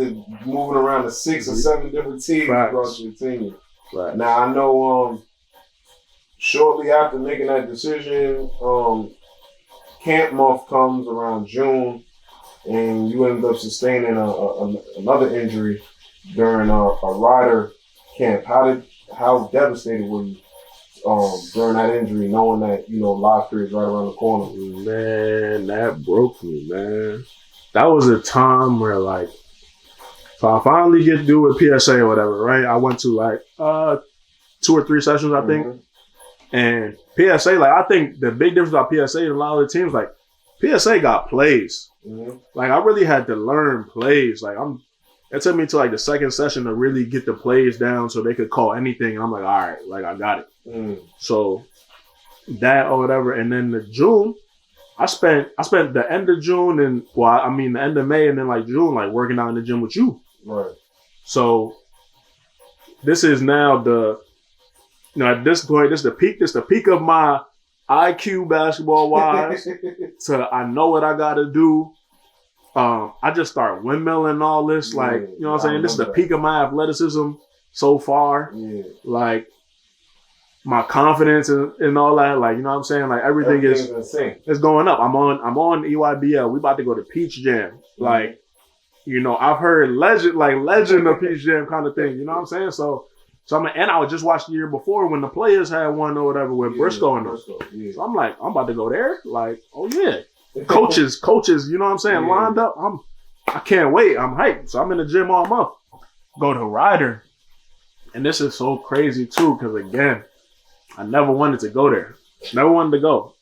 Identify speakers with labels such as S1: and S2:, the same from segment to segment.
S1: after moving around to 6 or 7 different teams across your team.
S2: Right.
S1: Now, I know shortly after making that decision, camp month comes around June, and you end up sustaining another injury during a rider camp. How devastated were you during that injury, knowing that, live period's right around the corner?
S2: Man, that broke me, man. That was a time where, like, so I finally get to do with PSA or whatever, right? I went to, like, 2 or 3 sessions, I think. Mm-hmm. And PSA, like, I think the big difference about PSA and a lot of the teams, like, PSA got plays. Mm-hmm. Like, I really had to learn plays. Like, it took me to, like, the second session to really get the plays down so they could call anything. And I'm like, all right, like, I got it. So that or whatever. And then the June, I spent the end of June and, the end of May and then, like, June, like, working out in the gym with you.
S1: Right.
S2: So this is now at this point, this is the peak of my IQ basketball-wise. So I know what I got to do. I just start windmilling and all this. Like, you know what I'm saying? This is the peak of my athleticism so far. Yeah. Like, my confidence and all that. Like, you know what I'm saying? Like, everything is going up. I'm on EYBL. We about to go to Peach Jam. Mm-hmm. Like, I've heard legend of Peach Jam kind of thing. You know what I'm saying? So and I just watched the year before when the Players had one or whatever with Briscoe and them. Yeah. So I'm like, I'm about to go there. Like, oh yeah. Coaches, you know what I'm saying, lined up. I can't wait. I'm hyped. So I'm in the gym all month. Go to Ryder. And this is so crazy too, because again, I never wanted to go there. Never wanted to go.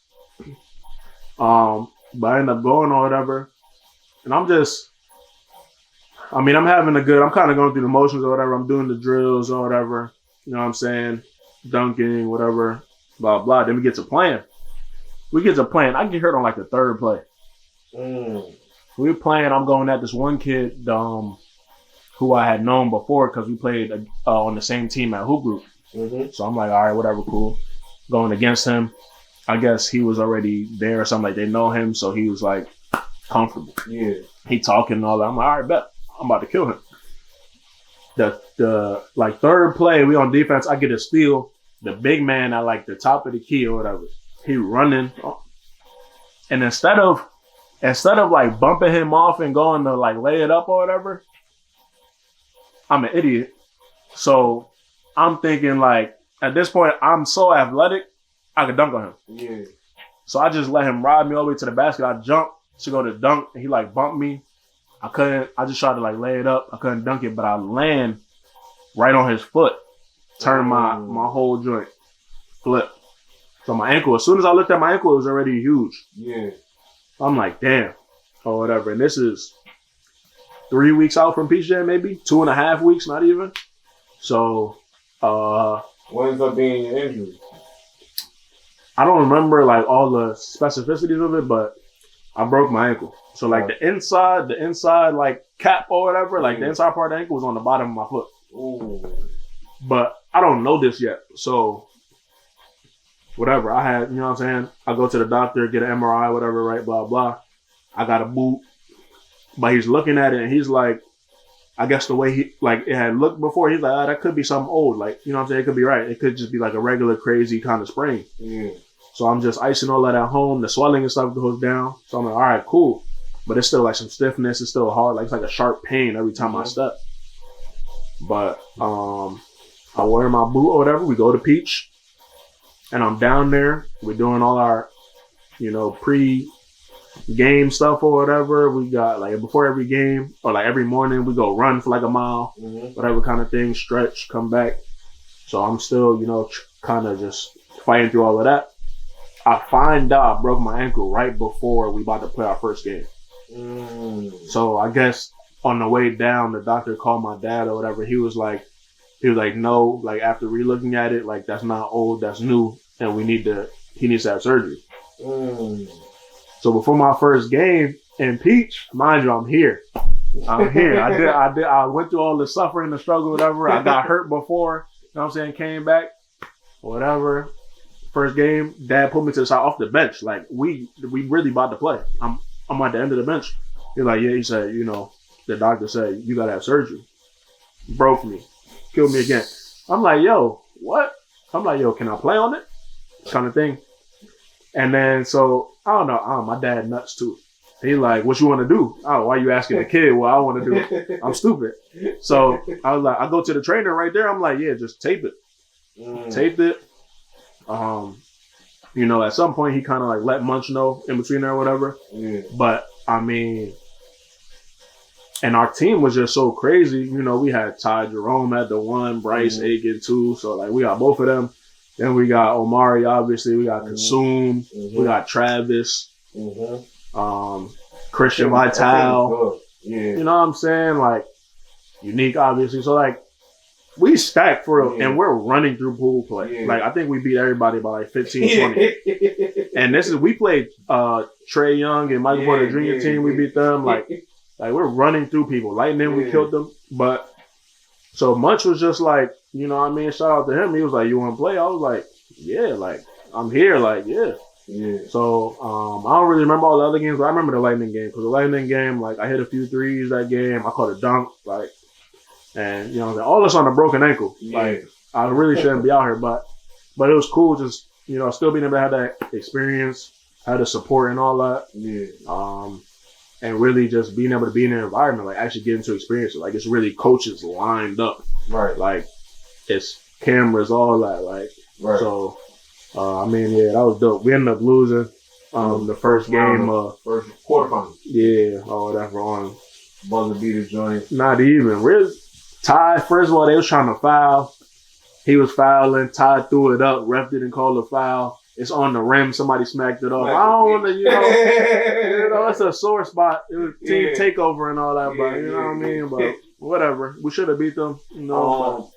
S2: But I ended up going or whatever. And I'm kind of going through the motions or whatever. I'm doing the drills or whatever. You know what I'm saying? Dunking, whatever, blah, blah. Then we get to playing. I get hurt on like the third play. We playing. I'm going at this one kid who I had known before because we played on the same team at Hoop Group. Mm-hmm. So I'm like, all right, whatever, cool. Going against him. I guess he was already there or something. Like, they know him, so he was like comfortable. Yeah. He talking and all that. I'm like, all right, bet. I'm about to kill him. The like third play, we on defense. I get a steal. The big man at like the top of the key or whatever. He running, and instead of like bumping him off and going to like lay it up or whatever, I'm an idiot. So I'm thinking like at this point I'm so athletic, I could dunk on him. Yeah. So I just let him ride me all the way to the basket. I jumped to go to dunk, and he like bumped me. I couldn't. I just tried to like lay it up. I couldn't dunk it, but I land right on his foot, turn my whole joint, flip. So my ankle, as soon as I looked at my ankle, it was already huge. Yeah. I'm like, damn, or whatever. And this is 3 weeks out from Peach Jam, maybe 2.5 weeks, not even. So,
S1: what ends up being your injury?
S2: I don't remember like all the specificities of it, but I broke my ankle. So like the inside like cap or whatever, like the inside part of the ankle was on the bottom of my foot. Ooh. But I don't know this yet. So whatever, I had, you know what I'm saying? I go to the doctor, get an MRI, whatever, right, blah, blah. I got a boot. But he's looking at it and he's like, I guess the way he, like, it had looked before, he's like, that could be something old. Like, you know what I'm saying? It could be right. It could just be like a regular crazy kind of sprain. Yeah. So I'm just icing all that at home. The swelling and stuff goes down. So I'm like, all right, cool. But it's still like some stiffness. It's still hard. Like, it's like a sharp pain every time I step. But I wear my boot or whatever. We go to Peach. And I'm down there. We're doing all our, pre-game stuff or whatever. We got, like, before every game, or, like, every morning, we go run for, like, a mile, whatever kind of thing, stretch, come back. So I'm still, kind of just fighting through all of that. I find out I broke my ankle right before we about to play our first game. So I guess on the way down, the doctor called my dad or whatever. He was like, no, like after re-looking at it, like that's not old, that's new, and he needs to have surgery. So before my first game in Peach, mind you, I'm here. I went through all the suffering, the struggle, whatever. I got hurt before, you know what I'm saying, came back, whatever. First game, dad put me to the side off the bench. Like we really about to play. I'm at the end of the bench. He's like, yeah, he said, the doctor said, you gotta have surgery. Broke me. Killed me again. I'm like, yo, what? I'm like, yo, can I play on it? Kind of thing. And then, so, I don't know. My dad nuts too. He like, what you want to do? Oh, why you asking the kid what I want to do? I'm stupid. So I was like, I go to the trainer right there. I'm like, yeah, just tape it. Taped it. You know, at some point he kind of like let Munch know in between there or whatever.
S1: Yeah.
S2: But I mean, and our team was just so crazy. You know, we had Ty Jerome at the 1, Bryce Aiken 2. So like we got both of them. Then we got Omari, obviously. We got Kashaun. We got Travis. Christian Vital.
S1: Yeah.
S2: You know what I'm saying? Like, Unique, obviously. So like, we stacked for real, and we're running through pool play. Like, I think we beat everybody by like 15, 20. And we played Trey Young and Michael Porter Jr. team. We beat them. Like we're running through people. Lightning, we killed them. But so Munch was just like, you know what I mean? Shout out to him. He was like, you want to play? I was like, yeah, like, I'm here. Like, yeah. So I don't really remember all the other games, but I remember the Lightning game. Because the Lightning game, like, I hit a few threes that game. I caught a dunk. Like, and, you know, all this on a broken ankle. Like, I really shouldn't be out here. But it was cool just, you know, still being able to have that experience, have the support and all that. And really just being able to be in an environment, like, actually getting to experience it. Like, it's really coaches lined up.
S1: Right.
S2: Like, it's cameras, all that. Like, so, I mean, yeah, that was dope. We ended up losing the first game.
S1: First quarterfinal.
S2: Yeah, all that wrong.
S1: Buzzer beater joint.
S2: Not even. We're Ty, first of all, they was trying to foul. He was fouling. Ty threw it up. Ref didn't call the foul. It's on the rim. Somebody smacked it off. I don't want to, you know, it's a sore spot. It was team takeover and all that, but you know what I mean? But whatever. We should have beat them. You know,